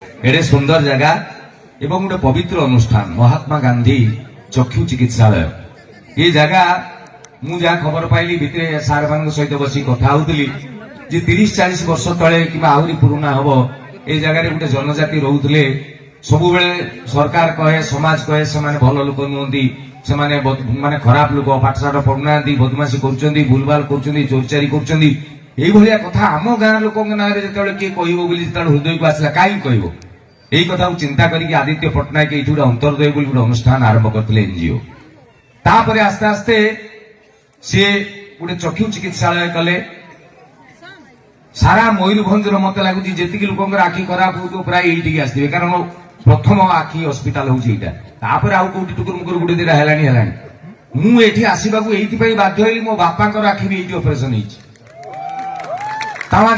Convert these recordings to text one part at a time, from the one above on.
एडे सुंदर जगह एवं गोटे पवित्र अनुष्ठान महात्मा गांधी चक्षु चिकित्सालय ये जगह मु जहाँ खबर पाइली भितर सार मान सहित बस कथा होती 30-40 वर्ष तले कि आहरी पुराना हम ये जगह गोटे जनजाति रोते सब सरकार कहे समाज कहे से भल लोक नुहति से माने खराब लोक पाठशाठ पढ़ुना बदमाशी कर भूलभाल कर चोरी कर कथा आम गाँ लोक ना किए कह हृदय को आसला कहीं कह यही कथा चिंता करके आदित्य पट्टनायक ये गोटे अंतर्दय गोटे अनुष्ठान आरंभ करते एनजीओ तापर आस्ते आस्ते सी गोटे चक्षु चिकित्सालय कले सारा मयूरभंज मत लगुच जी लोक आखि खराब हो प्राय ये आसवे कारण प्रथम आखि हस्पिटाल होपर आउ कौटी टुकुर मुकुर गुटे दिटा है मुझे आसवाक बाध्य मो बापा आखि भी ये ऑपरेशन होती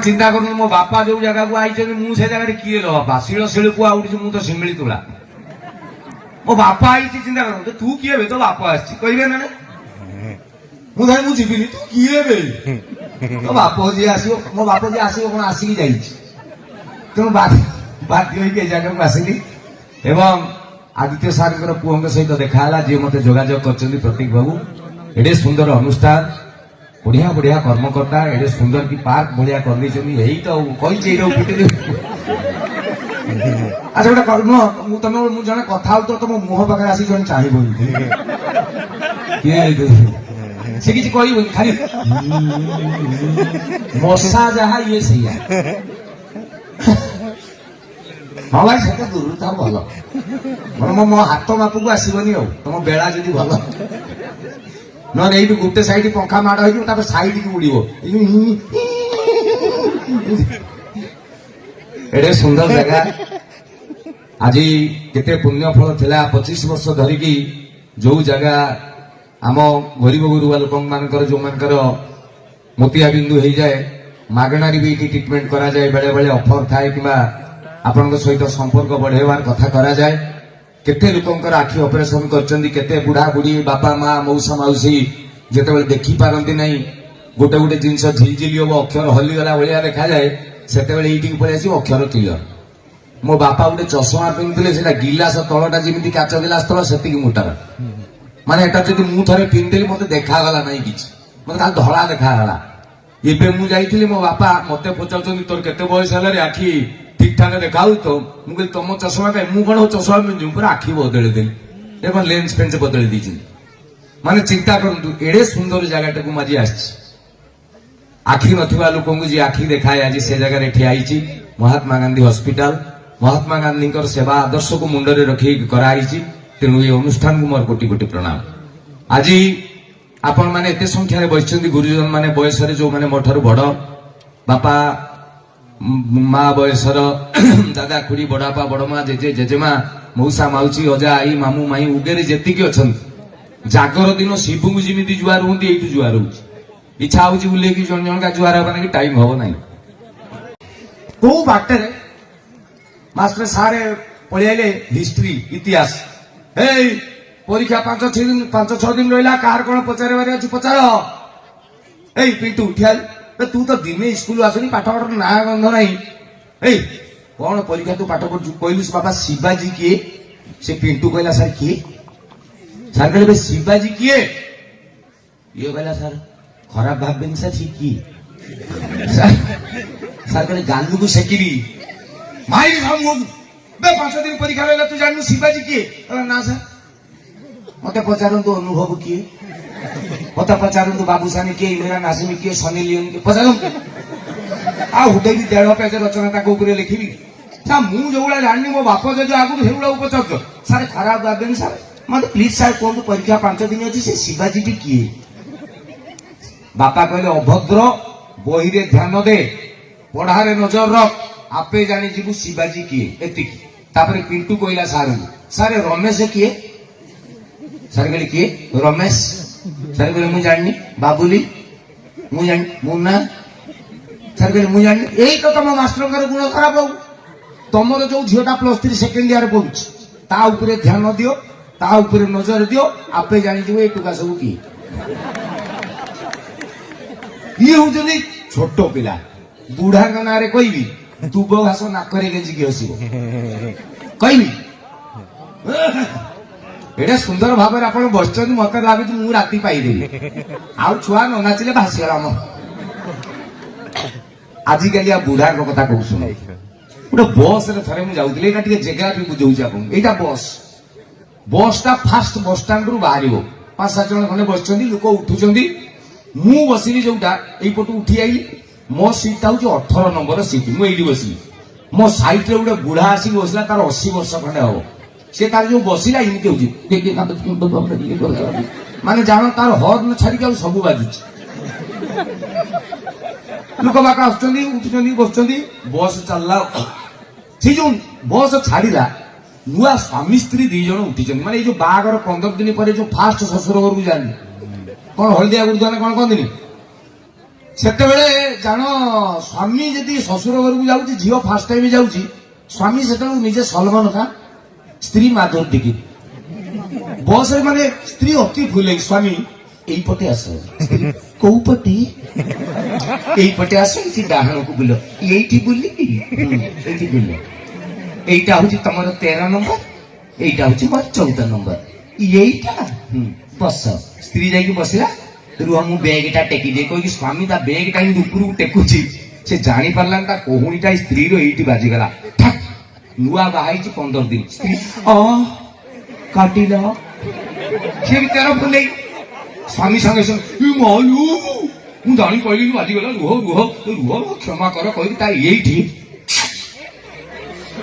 चिंता कर मो बापा जो जगह को आई मुझे जगह किए लो बापा शिल शिल को आउट मु तो शिमिली तुला मो बापा आई चिंता कर तू किए तो बापा आसवे ना मुझे मुझे तू किए तो बापा जी आस मो बापा जी आस कौन आसिक जा तेणु बाध्य जगह को आसिली एवं आदित्य सार पुओं सहित देखा जी मत जोगाजोग कर प्रतीक बाबू एडे सुंदर अनुष्ठान बढ़िया बढ़िया कर्मकर्ता एडे सुंदर की पार्क बढ़िया कर यही तो कही अच्छा गोटे कर्म तुम जन कथा तो तुम मुह पाखे आसी जन चाह से किसी कह खाली मशा जहा ये सैया हाँ भाई से दूर था भल मो हाथ माप को आसबनी तुम बेला जदि भल ना गोटे साइड पंखा माड़ हो साइड की उड़ो एडे सुंदर जगह आज केते पुण्यफल थिला 25 वर्ष धरिकी जो जगह आम गरीब गुरुआ लोक मानकर जो मानकर मोतिया बिंदु हो जाए मागणारी भी ट्रिटमेंट करा जाए बेले बेले ऑफर थाए कि आपण सहित संपर्क बढ़ेवार कथा करा जाए केते लोकंकर आखि ऑपरेशन करचंदी केते बुढ़ा बुढ़ी बापा माँ मौसा मौसी जेते देखी पारंती नहीं गोटे गोटे जिनस झिलझिली हम अक्षर हलीगला भाया देखा जाए से ये पलि आस अक्षर क्लीयर मो बापा गोटे चषमा पिंधुले गिलास तलटा जमी काच गिलास तल से मोटार माने एटा जदि मु थरे पिंधेली मते देखागला नहीं कि मते खाली धड़ा देखागला एबे मु जाइथिली मो बापा मते पचाउछन तोर केते बयस हेला रे आखि ठीक ठाक देखा तो मुझे तुम चषमा कहीं मुझे कौन चषमा पिंधु पूरा आखि बदल देली एवं लेंस पेंस बदल दी माने चिंता करूँ एडे सुंदर जगह को मजी आखि नथिबा लोक जी आखि देखाए आज से जगह ठियाई महात्मा गांधी हॉस्पिटल महात्मा गांधी सेवा आदर्श को मुंडरे रखी कराई तेणु ये अनुष्ठान को मोर कोटि कोटि प्रणाम आज आपण मैंने एत संख्यार बस गुरुजन मैंने बयस जो मैंने मो ठारू बड़ बापा माँ बयसर दादा खुड़ी बड़ापा बड़मा जेजे जेजेमा मौसा माउची अजा आई मामू माई उगेरे जेति अच्छा जागर दिन शिव को जमी जुआर हूँ ये जुआर हो इच्छा हो बुले जन जन का जुआर हवा कि टाइम हम ना कौ बाटर मास्टर सारे पढ़े हिस्ट्री इतिहास परीक्षा 5-6 दिन रहा कहार कौन पचार अच्छी पचार पिंटू उठिया तू तो दिने स्कूल आसनी पाठ पढ़ ना गंध ना कौन परीक्षा तू पाठ पढ़ु कहलु बाबा शिवाजी किए से पिंटू कहला सर किए सर कहले शिवाजी किए ये कहला सर खराब भाव सर सी किए सर कहले गालू को सेकिरी माई हम 5 दिन परीक्षा रहा तू जानू शिवाजी किए ना सर मत पचारतु अनुभव किए मत पचारतु बाबूसानी किए इंदिरा नासिमी किए सनी लियोन किए पचारतु आ हुटे भी 1.5 पेज रचना ताको ऊपर लिखिबी सा मु जोगुला जाननी मो बाप जो आगु हेउला पचारतो सर खराब भाबेन सर मत प्लीज सर कोन परीक्षा 5 दिन अछि से शिवाजी टी किए बापा कहले अभद्र बही रे ध्यान दे पढ़ारे नजर रख आपे जानी जीवु शिवाजी किए एतिकी तापरे पिंटू कहला सर रमेश किए सर कहले किए रमेश सर कहले मु जाननी बाबुली मु जान मुन्ना सर कहले मु जाननी यही तो तुम मास्टर गुण खराब हो तुमर जो झीटा +3 सेकेंड ईयर पढ़ु ता उपरे ध्यान दियो ता उपरे नजर दियो आपे जानी जीव ए टुका सब किए ये हूँ छोट पिला बुढ़ा ना कहबी ଦୁବ ଘାସ ନାକରେ ଗେଞ୍ଜିକି ହସିବ କହିବି ଏଇଟା ସୁନ୍ଦର ଭାବରେ ଆପଣ ବସିଛନ୍ତି ମତେ ଲାଗୁଛି ମୁଁ ରାତି ପାଇଦେବି ଆଉ ଛୁଆ ନ ନାଚିଲେ ଭାସିଗଲା ଆମ ଆଜିକାଲି ଆଉ ବୁଢାଙ୍କ କଥା କହୁଛୁ ଗୋଟେ ବସ ରେ ଥରେ ମୁଁ ଯାଉଥିଲି ଏଇଟା ଟିକେ ଜେଗ୍ରାଫି ବୁଝଉଛି ଆପଣଙ୍କୁ ଏଇଟା ବସ୍ ଟା ଫାଷ୍ଟ ବସଷ୍ଟାଣ୍ଡ ରୁ ବାହାରିବ 5-7 ଜଣ ଖଣ୍ଡେ ବସିଛନ୍ତି ଲୋକ ଉଠୁଛନ୍ତି ମୁଁ ବସିଲି ଯୋଉଟା ଏଇପଟୁ ଉଠି ଆଇଲି ମୋ ସିଟ୍ ଟା ହଉଛି 18 ନମ୍ବର ସିଟ୍ ମୁଁ ଏଇଠି ବସିଲି ମୋ ସାଇଟ୍ ରେ ଗୋଟେ ବୁଢା ଆସିକି ବସିଲା ତାର 80 ବର୍ଷ ଖଣ୍ଡେ ହବ ସେ ତାର ଯୋଉ ବସିଲା ଏମିତି ହଉଛି ମାନେ ଜାଣ ତାର ହର୍ନ ଛାଡିକି ଆଉ ସବୁ ବାଜୁଛି ଲୋକ ବାକ ଆସୁଛନ୍ତି ଉଠୁଛନ୍ତି ବସୁଛନ୍ତି ବସ୍ ଚାଲିଲା ସେ ଯୋଉ ବସ୍ ଛାଡିଲା ନୂଆ ସ୍ୱାମୀ ସ୍ତ୍ରୀ 2 ଜଣ ଉଠିଛନ୍ତି ମାନେ ଏଇ ଯୋଉ ବାହାଘର 15 ଦିନ ପରେ ଯୋଉ ଫାଷ୍ଟ ଶ୍ୱଶୁର ଘରକୁ ଯାଆନ୍ତି କଣ ହଳଦିଆ ଗୁରୁଦାନ କଣ କହନ୍ତିନି ସେତେବେଳେ ଜାଣ ସ୍ୱାମୀ ଯଦି ଶ୍ୱଶୁର ଘରକୁ ଯାଉଛି ଝିଅ ଫାଷ୍ଟ ଟାଇମ ଯାଉଛି ସ୍ୱାମୀ ସେତେବେଳକୁ ନିଜେ ସଲମାନ ଖାନ୍ ସ୍ତ୍ରୀ ମାଧୁରୀ ଦୀକ୍ଷିତ ବସ୍ ରେ ମାନେ ସ୍ତ୍ରୀ ଅତି ଫୁଲେଇ ସ୍ୱାମୀ ଏଇପଟେ ଆସ କୋଉ ପଟେ ଏଇପଟେ ଆସ ଏଇଠି ଡାହାଣକୁ ବୁଲ ଏଇଠି ବୁଲି ଏଇଠି ବୁଲ এইটা হচ্ছে তোমার 13 নম্বর এইটা হচ্ছে মোর 14 নম্বর এইটা বস স্ত্রী যাইকি বসিলা রুহ মু ব্যাগটা টেকি দিয়ে কই স্বামী তা ব্যাগটা ହିଁ উপরକୁ ଟେକୁଛି ସେ ଜାଣି ପାରିଲାନି ତା କୋହୁଣିଟା ସ୍ତ୍ରୀର ଏଇଠି ବାଜିଗଲା ନୂଆ ବାହା ହେଇଛି 15 ଦିନ ସ୍ତ୍ରୀ କାଟିଲ ସେ ବି ତେର ଫୁଲେଇ ସ୍ୱାମୀ ସାଙ୍ଗେ ସାଙ୍ଗେ ମାଲୁ ମୁଁ ଜାଣି କହିଲି ବାଜିଗଲା ରୁହ ରୁହ ରୁହ କ୍ଷମା କର କହିକି ତା ଏଇଠି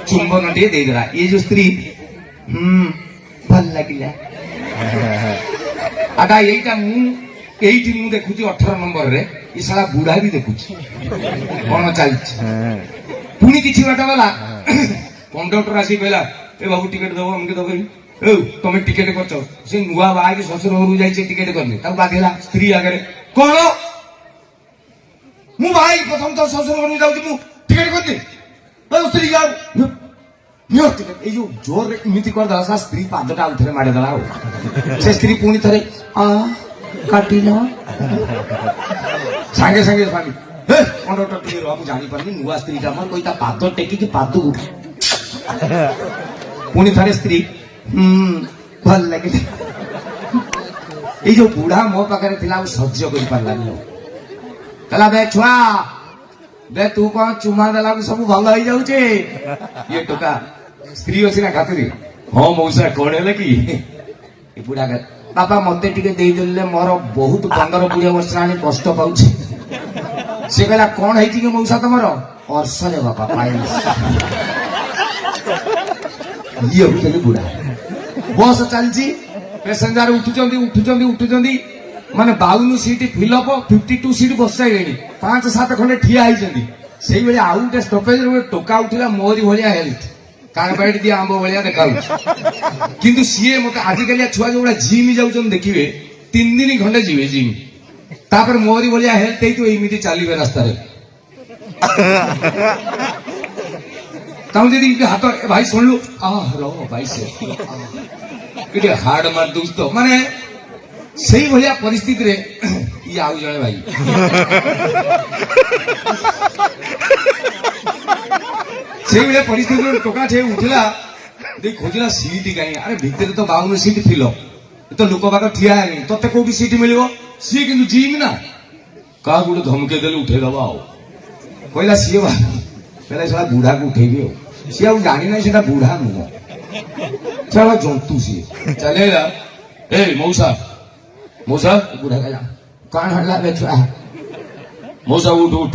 ଚୁମ୍ବନ ଟିକେ ଦେଇଦେଲା ଏ ଯୋଉ ସ୍ତ୍ରୀ ଭଲ ଲାଗିଲା ଆଗା ଏଇଟା ଏଇଠି ମୁଁ ଦେଖୁଛି 18 ନମ୍ବରରେ ଏ ସାରା ବୁଢା ବି ଦେଖୁଛି କଣ ଚାଲିଛି ପୁଣି କିଛି ବାଟ ଗଲା କଣ୍ଡକ୍ଟର ଆସିକି କହିଲା ଏ ବାବୁ ଟିକେଟ ଦବ ଆମକୁ ଦବ ତମେ ଟିକେଟ କରିଛ ସେ ନୂଆ ବାହା ହେଇକି ଶ୍ୱଶୁର ଘରକୁ ଯାଇଛି ଟିକେଟ କରିନି ତାକୁ ବାଧିଲା ସ୍ତ୍ରୀ ଆଗରେ କଣ ମୁଁ ବାହା ହେଇକି ପ୍ରଥମ ଥର ଶ୍ୱଶୁର ଘରକୁ ଯାଉଛି ମୁଁ ଟିକେଟ କରିନି ସ୍ତ୍ରୀ ଏଇ ଯୋଉ ଜୋରରେ ଏମିତି କରିଦେଲା ସ୍ତ୍ରୀ ପାଦଟା ଆଉ ଥରେ ମାରିଦେଲା ଆଉ ସେ ସ୍ତ୍ରୀ ପୁଣି ଥରେ କାଟିଲ ସାଙ୍ଗେ ସାଙ୍ଗେ ସ୍ୱାମୀ କଣ୍ଡକ୍ଟର ଟିକେ ରହ ମୁଁ ଜାଣିପାରିନି ନୂଆ ସ୍ତ୍ରୀଟା ଆମର କହି ତା ପାଦ ଟେକିକି ପାଦକୁ ପୁଣି ଥରେ ସ୍ତ୍ରୀ ଭଲ ଲାଗିଲା ଏଇ ଯୋଉ ବୁଢା ମୋ ପାଖରେ ଥିଲା ଆଉ ସହ୍ୟ କରିପାରିଲାନି ଆଉ କହିଲା ବେ ଛୁଆ ବେ ତୁ କଣ ଚୁମା ଦେଲାକୁ ସବୁ ଭଲ ହେଇଯାଉଛି ଇଏ ଟୋକା ସ୍ତ୍ରୀ ଅଛି ନା ଖାତିରି ହଁ ମଉସା କଣ ହେଲେ କି ବୁଢା ବାପା ମତେ ଟିକେ ଦେଇଦେଲେ ମୋର ବହୁତ 15-20 ବର୍ଷ ହେଲାଣି କଷ୍ଟ ପାଉଛି ସେ କହିଲା କଣ ହେଇଛି କି ମଉସା ତମର ଅର୍ଷରେ ବାପା ପାଇଲି ଇଏ ହଉଛନ୍ତି ବୁଢା ବସ୍ ଚାଲିଛି ପେସେଞ୍ଜର ଉଠୁଛନ୍ତି ମାନେ 52 ସିଟ୍ ଫିଲଅପ 52 ସିଟ୍ ବସାଇଲେଣି 5-7 ଖଣ୍ଡେ ଠିଆ ହେଇଛନ୍ତି ସେଇଭଳି ଆଉ ଗୋଟେ ଷ୍ଟପେଜରେ ଗୋଟେ ଟୋକା ଉଠିଲା ମୋରି ଭଳିଆ ହେଲ୍ଥ କାରବାଇଟ ଦିଆ ଆମ୍ବ ଭଳିଆ ଦେଖାଉଛି କିନ୍ତୁ ସିଏ ମତେ ଆଜିକାଲିଆ ଛୁଆ ଯୋଉଭଳିଆ ଜିମ୍ ଯାଉଛନ୍ତି ଦେଖିବେ 3 ଦିନ ଖଣ୍ଡେ ଯିବେ ଜିମ୍ ତାପରେ ମୋରି ଭଳିଆ ହେଲ୍ଥ ହେଇଥିବ ଏମିତି ଚାଲିବେ ରାସ୍ତାରେ ତାଙ୍କୁ ଯଦି ହାତ ଭାଇ ଶୁଣିଲୁ ରହ ଭାଇ ସେ ଟିକେ ହାର୍ଡ ମାରି ଦଉଛି ତ ମାନେ ସେଇଭଳିଆ ପରିସ୍ଥିତିରେ ଇଏ ଆଉ ଜଣେ ଭାଇ ସେଇଭଳିଆ ପରିସ୍ଥିତିରେ ଟୋକା ସେ ଉଠିଲା ଦେଇ ଖୋଜିଲା ସିଟ୍ କାହିଁ ଆରେ ଭିତରେ ତ 52 ସିଟ୍ ଥିଲ ତ ଲୋକ ବାକ ଠିଆ ହେଇନି ତତେ କୋଉଠି ସିଟ୍ ମିଳିବ ସିଏ କିନ୍ତୁ ଜିମ୍ ନା କାହାକୁ ଗୋଟେ ଧମକେଇ ଦେଲେ ଉଠେଇଦବା ଆଉ କହିଲା ସିଏ କହିଲା ସେଟା ବୁଢାକୁ ଉଠେଇବି ଆଉ ସିଏ ଆଉ ଜାଣିନାହିଁ ସେଟା ବୁଢା ନୁହଁ ସେଟା ଜନ୍ତୁ ସିଏ ଚାଲିଲା ଏ ମଉସା ବୁଢା କହିଲା କଣ ହେଲା ବେ ଛୁଆ ମଉସା ଉଠ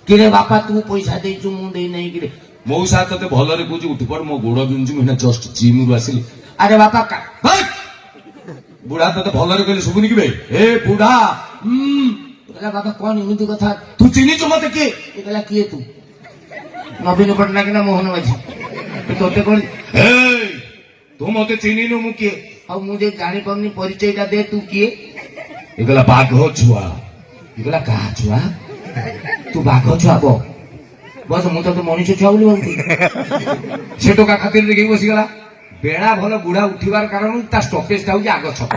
କିରେ ବାପା ତୁ ପଇସା ଦେଇଛୁ ମୁଁ ଦେଇ ନାହିଁ କିରେ ମଉସା ତତେ ଭଲରେ କହୁଛି ଉଠି ପଡ ମୋ ଗୋଡ ବିନ୍ଧୁଛି ମୁଁ ଜଷ୍ଟ ଜିମ୍ ରୁ ଆସିଲି ଆରେ ବାପା ବୁଢା ତତେ ଭଲରେ କହିଲେ ଶୁଭୁନି କି ବେ ଏ ବୁଢା କହିଲା ବାପା କଣ ଏମିତି କଥା ତୁ ଚିହ୍ନିଛୁ ମତେ କିଏ କହିଲା କିଏ ତୁ ନବୀନ ପଟ୍ଟନାୟକ ନା ମୋହନ ମାଝୀ ତତେ କଣ ତୁ ମତେ ଚିହ୍ନିନୁ ମୁଁ କିଏ ଆଉ ମୁଁ ଯେ ଜାଣିପାରୁନି ପରିଚୟଟା ଦେ ତୁ କିଏ ଏ କହିଲା ବାଘ ଛୁଆ ଏ କହିଲା କାହା ଛୁଆ ତୁ ବାଘ ଛୁଆ ବସ ମୁଁ ତତେ ମଣିଷ ଛୁଆ ବୋଲି ଭାବୁଛି ସେ ଟୋକା ଖାତିର ଦେଖିକି ବସିଗଲା ବେଳା ଭଲ ବୁଢା ଉଠିବାର କାରଣ ତା ଷ୍ଟପେଜଟା ହଉଛି ଆଗ ଛକ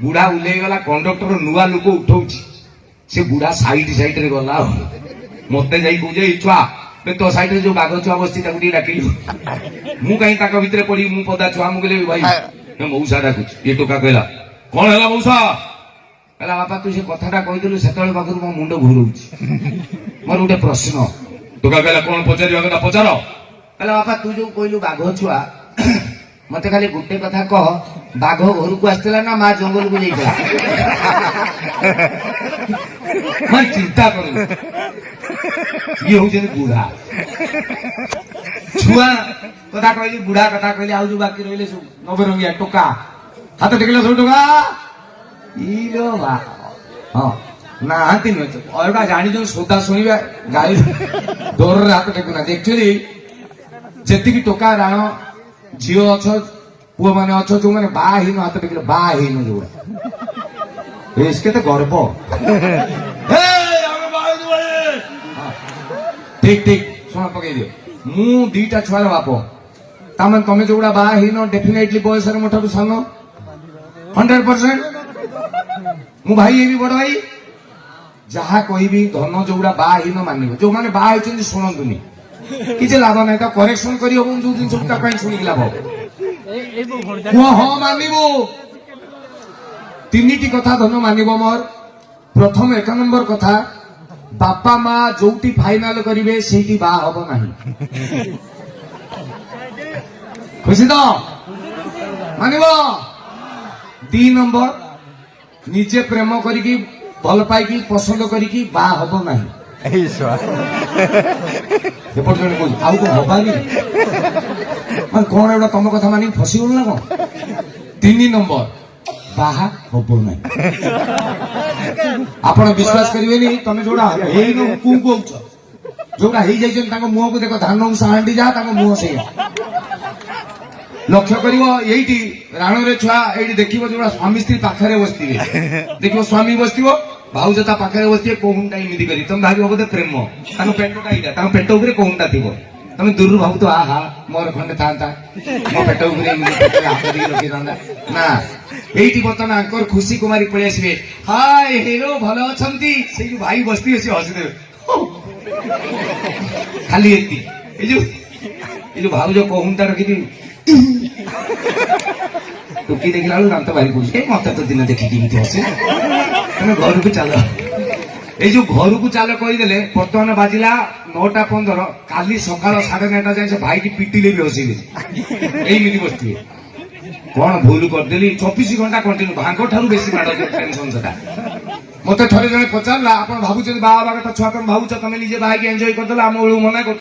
ବୁଢା ଓହ୍ଲେଇ ଗଲା କଣ୍ଡକ୍ଟର ନୂଆ ଲୋକ ଉଠଉଛି ସେ ବୁଢା ସାଇଡରେ ଗଲା ଆଉ मते जाई कहुजे छुआ तो साइड जो बाघ छुआ बस डाकिलु मु कहीं भितर पड़ी मु पदा छुआ मुझे भाई मऊसा डाकुच ये टोका कहला कौन है मऊसा कहला बापा तू से कथाटा कहीलु से पाखर मो मुंड घूरोच मोर गोटे प्रश्न टोका कहला कौन पचार पचार कहला बापा तू जो कहलु बाघ छुआ मत खाली गोटे कथा कह बाघ घर को आसला ना माँ जंगल को जाइला मैं चिंता करू ये हूँ बुढ़ा छुआ कथा कहली बुढ़ा कथा कहली आउ जो बाकी रही सब नबे रंगिया टोका हाथ टेकिल सब टोका इलो बा हाँ ना नुह जानी जो श्रोता शुणा गाड़ी डर हाथ टेकुना एक्चुअली जी टोका राण झील अछ पुओ मैंने अछ जो मैंने बाहीन हाथ टेकिल बाहीन जो के गर्व ठीक ठीक शुण पकई दियो मु दीटा छुआर बाप तमें तमें जो बाहीन डेफिनेटली बयस मो ठार सान 100% मु भाई ये बड़ भाई जहा कहबी धन जो बाहीन मान जो मैंने बाहर शुणुनि किसी लाभ ना तो करेक्शन कर जो जिन शुणिक लाभ हाँ मानव तीन कथा धन मानव मोर प्रथम 1 नंबर कथा बापा माँ जो फाइनाल करेंगे से हम ना खुशी तो मानव 2 नंबर निजे प्रेम करी भल पाई पसंद करी हम ना हबानी कौन एवं तुम कथा मानिक फसीगल ना कौन 3 नंबर बाहा हम ना आप विश्वास करेंगे तुम जो जोड़ा मुह को देख धान हांडी जा मुह से लक्ष्य कर राण छुआ ये देख जो स्वामी स्त्री पाखे बसते देख स्वामी बस भाउज ता पाखे बसते कोहुंटा इमिति कर तुम भाव बोधे प्रेम पेटा यहाँ पेट उपर कोहुंटा थी तुम दूर भाव तो आहा मोर खंडे था मो पेट रखी था ना ये बर्तमान आंकर खुशी कुमारी पलि आसवे हाय हेलो भल अच्छा जो भाई बसती सी हसीदे खाली जो भाउज कोहुंटा रखी टुकी देखला दांत बाहरी पड़े मत तो दिन देखिए हसे तुम घर को चल ये जो घर को चल कहीदे बर्तमान बाजिला 9:15 काली सका 9:30 जाए से भाई की पिटिले भी हसीबे यही बसती कौन भूल करदेली 24 घंटा कंटिन्यू भांग ठारू बेसी माड़ टेंशन से मत थे जन पचारा आप भावुं बाहा छुआ तुम भावुच तुम निजे बाहर एंजय करदे आम मना कर